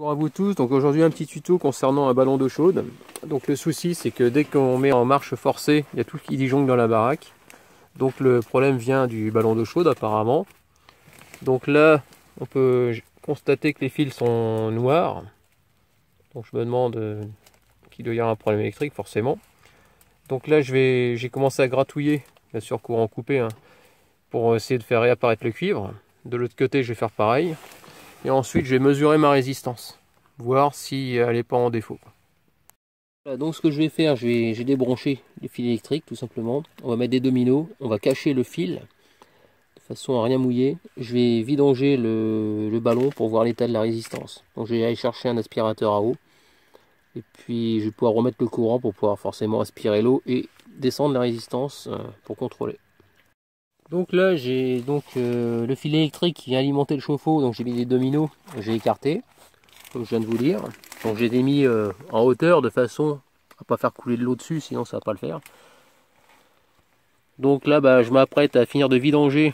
Bonjour à vous tous, donc aujourd'hui un petit tuto concernant un ballon d'eau chaude. Donc le souci c'est que dès qu'on met en marche forcée, il y a tout qui disjoncte dans la baraque. Donc le problème vient du ballon d'eau chaude apparemment. Donc là on peut constater que les fils sont noirs. Donc je me demande qu'il doit y avoir un problème électrique forcément. Donc là j'ai commencé à gratouiller, bien sûr courant coupé, hein, pour essayer de faire réapparaître le cuivre. De l'autre côté je vais faire pareil. Et ensuite je vais mesurer ma résistance, voir si elle n'est pas en défaut. Voilà, donc ce que je vais faire, j'ai débranché les fils électriques tout simplement. On va mettre des dominos, on va cacher le fil de façon à rien mouiller. Je vais vidanger le ballon pour voir l'état de la résistance. Donc je vais aller chercher un aspirateur à eau. Et puis je vais pouvoir remettre le courant pour pouvoir forcément aspirer l'eau et descendre la résistance pour contrôler. Donc là j'ai le fil électrique qui alimentait le chauffe-eau, donc j'ai mis des dominos, j'ai écarté, comme je viens de vous dire. Donc j'ai les mis en hauteur de façon à pas faire couler de l'eau dessus, sinon ça va pas le faire. Donc là je m'apprête à finir de vidanger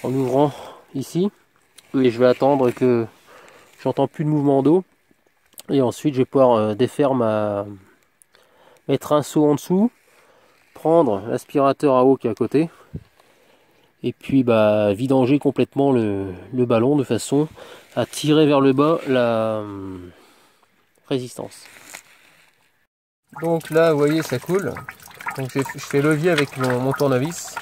en ouvrant ici. Et je vais attendre que j'entends plus de mouvement d'eau. Et ensuite je vais pouvoir défaire mettre un seau en dessous, prendre l'aspirateur à eau qui est à côté. Et puis vidanger complètement le ballon de façon à tirer vers le bas la résistance. Donc là vous voyez ça coule. Donc je fais levier avec mon tournevis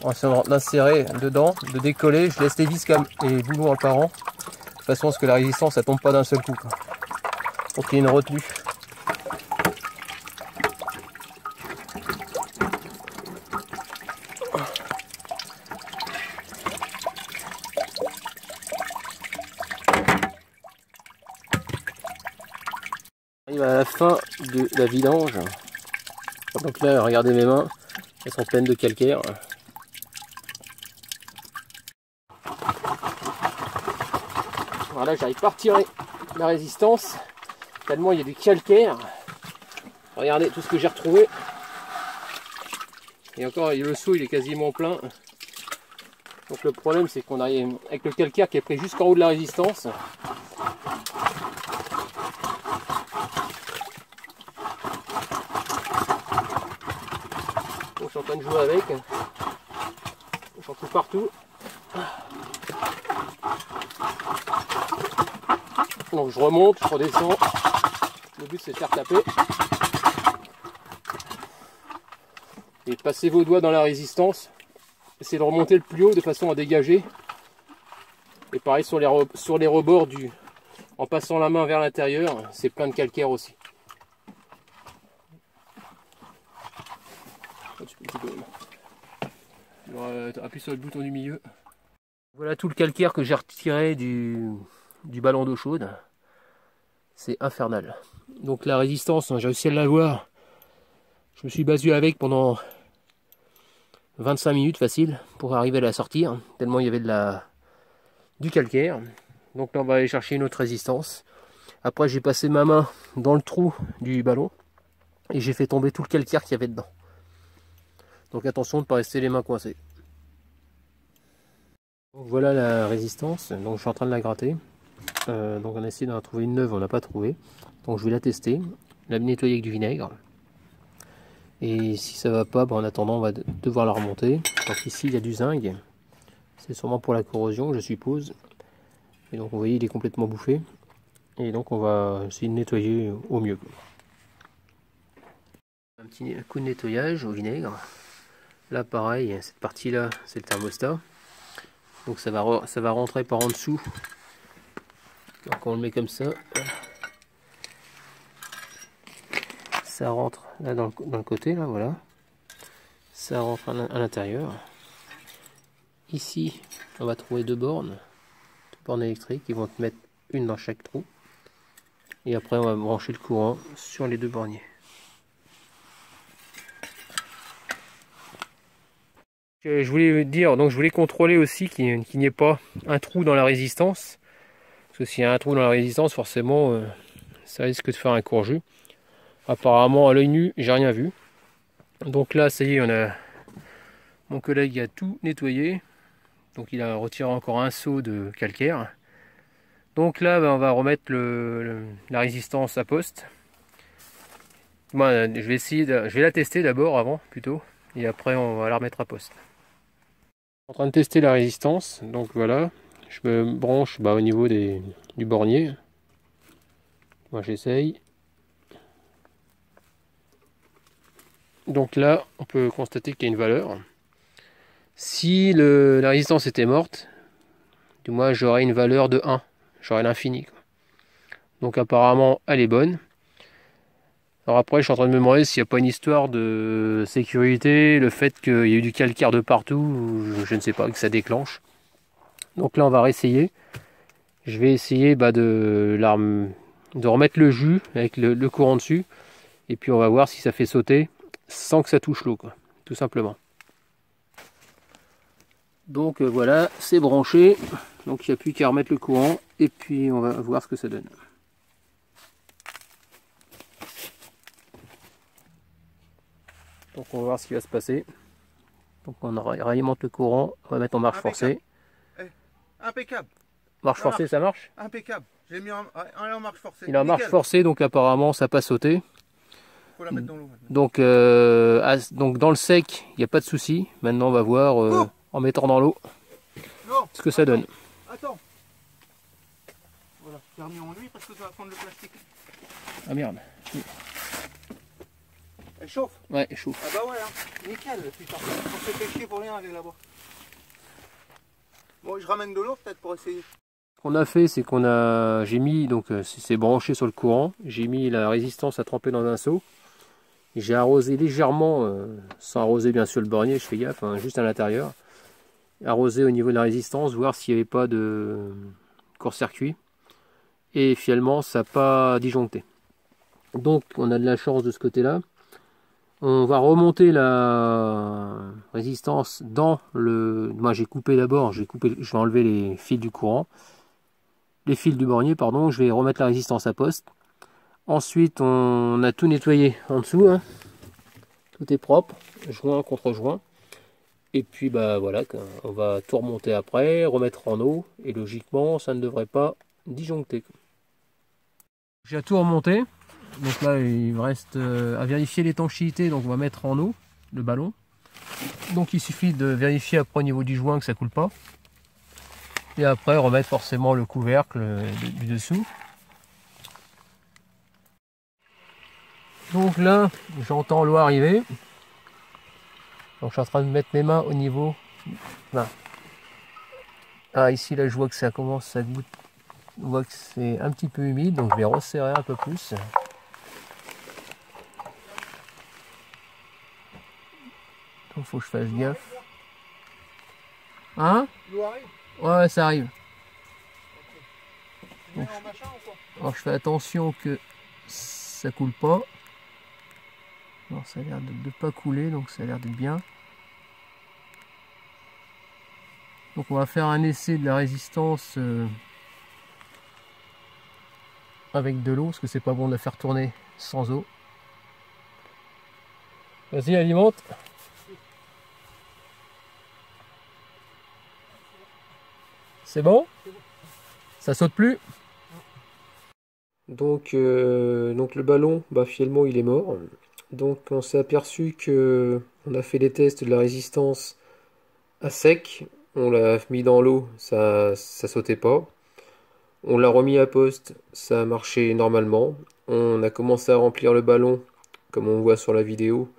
en essayant d'insérer dedans, de décoller. Je laisse les vis et les boulons apparents de façon à ce que la résistance ne tombe pas d'un seul coup, quoi. Pour qu'il y ait une retenue. On arrive à la fin de la vidange. Donc là, regardez mes mains, elles sont pleines de calcaire. Voilà, j'arrive pas à retirer la résistance, tellement il y a du calcaire. Regardez tout ce que j'ai retrouvé. Et encore, le seau il est quasiment plein. Donc le problème c'est qu'on arrive avec le calcaire qui est pris jusqu'en haut de la résistance. Donc, je suis en train de jouer avec. J'en trouve partout. Donc je remonte, je redescends. Le but c'est de faire taper. Et passez vos doigts dans la résistance. Essayez de remonter le plus haut de façon à dégager. Et pareil sur les rebords en passant la main vers l'intérieur, c'est plein de calcaire aussi. Appuie sur le bouton du milieu. Voilà tout le calcaire que j'ai retiré du ballon d'eau chaude. C'est infernal. Donc la résistance, j'ai réussi à l'avoir. Je me suis battu avec pendant 25 minutes facile pour arriver à la sortir, tellement il y avait du calcaire. Donc là on va aller chercher une autre résistance. Après j'ai passé ma main dans le trou du ballon et j'ai fait tomber tout le calcaire qu'il y avait dedans. Donc attention de ne pas rester les mains coincées. Donc voilà la résistance, donc je suis en train de la gratter. Donc on a essayé d'en trouver une neuve, on n'a pas trouvé. Donc je vais la tester, la nettoyer avec du vinaigre. Et si ça va pas, en attendant on va devoir la remonter. Donc ici il y a du zinc, c'est sûrement pour la corrosion je suppose. Et donc vous voyez il est complètement bouffé. Et donc on va essayer de nettoyer au mieux. Un petit coup de nettoyage au vinaigre. Là pareil, cette partie là c'est le thermostat. Donc ça va rentrer par en dessous. Donc on le met comme ça. Ça rentre là dans le côté là, voilà. Ça rentre à l'intérieur. Ici on va trouver deux bornes électriques. Ils vont te mettre une dans chaque trou. Et après on va brancher le courant sur les deux borniers. Je voulais dire, donc je voulais contrôler aussi qu'il n'y ait pas un trou dans la résistance. Parce que s'il y a un trou dans la résistance, forcément ça risque de faire un court-jus. Apparemment à l'œil nu, j'ai rien vu. Donc là, ça y est, mon collègue a tout nettoyé. Donc il a retiré encore un seau de calcaire. Donc là, on va remettre la résistance à poste. Moi, je vais je vais la tester d'abord avant, plutôt, et après on va la remettre à poste. En train de tester la résistance, donc voilà, je me branche au niveau du bornier. Moi j'essaye. Donc là, on peut constater qu'il y a une valeur. Si la résistance était morte, du moins j'aurais une valeur de 1, j'aurais l'infini. Donc apparemment elle est bonne. Alors après je suis en train de me demander s'il n'y a pas une histoire de sécurité, le fait qu'il y a eu du calcaire de partout, je ne sais pas, que ça déclenche. Donc là on va réessayer. Je vais essayer de remettre le jus avec le courant dessus. Et puis on va voir si ça fait sauter sans que ça touche l'eau, tout simplement. Donc voilà, c'est branché. Donc il n'y a plus qu'à remettre le courant. Et puis on va voir ce que ça donne. Donc on va voir ce qui va se passer. Donc on réalimente le courant. On va mettre en marche forcée. Impeccable. Marche forcée, ça marche? Impeccable. J'ai mis en marche forcée. Il est en marche forcée, donc apparemment ça n'a pas sauté. Faut la mettre dans l'eau. Donc dans le sec, il n'y a pas de souci. Maintenant on va voir en mettant dans l'eau ce que ça donne. Attends. Voilà, j'ai remis en nuit parce que ça va prendre le plastique. Ah merde. Elle chauffe? Ouais, elle chauffe. Ah bah ouais, hein. Nickel, putain. On s'est fait chier pour rien aller là-bas. Bon, je ramène de l'eau peut-être pour essayer. Ce qu'on a fait, c'est j'ai mis, donc c'est branché sur le courant, j'ai mis la résistance à tremper dans un seau. J'ai arrosé légèrement, sans arroser bien sûr le bornier, je fais gaffe, hein, juste à l'intérieur. Arrosé au niveau de la résistance, voir s'il n'y avait pas de court-circuit. Et finalement, ça n'a pas disjoncté. Donc on a de la chance de ce côté-là. On va remonter la résistance dans le... Moi j'ai coupé d'abord, je vais enlever les fils du courant. Les fils du bornier, pardon, je vais remettre la résistance à poste. Ensuite, on a tout nettoyé en dessous, hein. Tout est propre, joint contre joint. Et puis bah voilà, on va tout remonter après, remettre en eau, et logiquement, ça ne devrait pas disjoncter. J'ai tout remonté, donc là il me reste à vérifier l'étanchéité, donc on va mettre en eau le ballon. Donc il suffit de vérifier après au niveau du joint que ça coule pas. Et après remettre forcément le couvercle du dessous. Donc là, j'entends l'eau arriver. Donc je suis en train de mettre mes mains au niveau... Là. Ah ici là je vois que ça commence à goûter. On voit que c'est un petit peu humide, donc je vais resserrer un peu plus. Donc faut que je fasse gaffe. Hein? L'eau arrive? Ouais, ça arrive. Donc, en machin ou quoi? Alors je fais attention que ça coule pas. Alors ça a l'air de ne pas couler, donc ça a l'air d'être bien. Donc on va faire un essai de la résistance avec de l'eau, parce que c'est pas bon de la faire tourner sans eau. Vas-y, alimente. C'est bon? Ça saute plus? Donc le ballon, finalement il est mort. Donc on s'est aperçu que on a fait les tests de la résistance à sec. On l'a mis dans l'eau, ça sautait pas. On l'a remis à poste, ça a marché normalement. On a commencé à remplir le ballon, comme on voit sur la vidéo.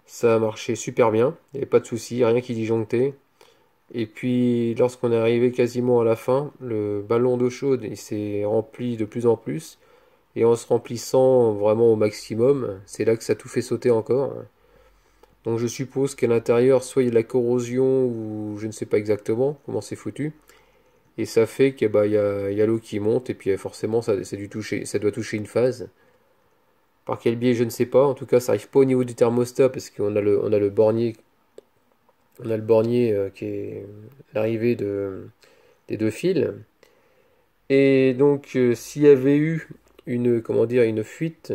Ça a marché super bien, il n'y avait pas de souci, rien qui disjonctait. Et puis lorsqu'on est arrivé quasiment à la fin, le ballon d'eau chaude il s'est rempli de plus en plus. Et en se remplissant vraiment au maximum, c'est là que ça a tout fait sauter encore. Donc je suppose qu'à l'intérieur, soit il y a de la corrosion ou je ne sais pas exactement comment c'est foutu. Et ça fait qu'il y a l'eau qui monte et puis forcément ça doit toucher une phase. Par quel biais, je ne sais pas. En tout cas, ça n'arrive pas au niveau du thermostat parce qu'on a le bornier. On a le bornier qui est l'arrivée des deux fils. Et donc s'il y avait eu une fuite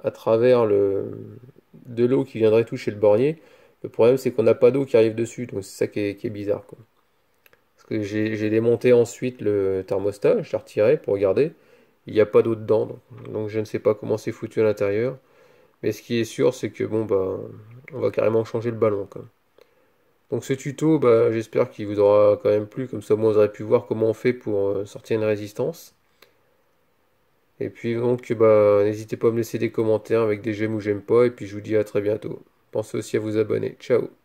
à travers de l'eau qui viendrait toucher le bornier, le problème c'est qu'on n'a pas d'eau qui arrive dessus, donc c'est ça qui est bizarre, quoi. Parce J'ai démonté ensuite le thermostat, je l'ai retiré pour regarder. Il n'y a pas d'eau dedans, donc je ne sais pas comment c'est foutu à l'intérieur. Mais ce qui est sûr, c'est que bon bah on va carrément changer le ballon quoi. Donc ce tuto, bah, j'espère qu'il vous aura quand même plu, comme ça moi vous aurez pu voir comment on fait pour sortir une résistance. Et puis donc bah n'hésitez pas à me laisser des commentaires avec des j'aime ou j'aime pas, et puis je vous dis à très bientôt. Pensez aussi à vous abonner. Ciao!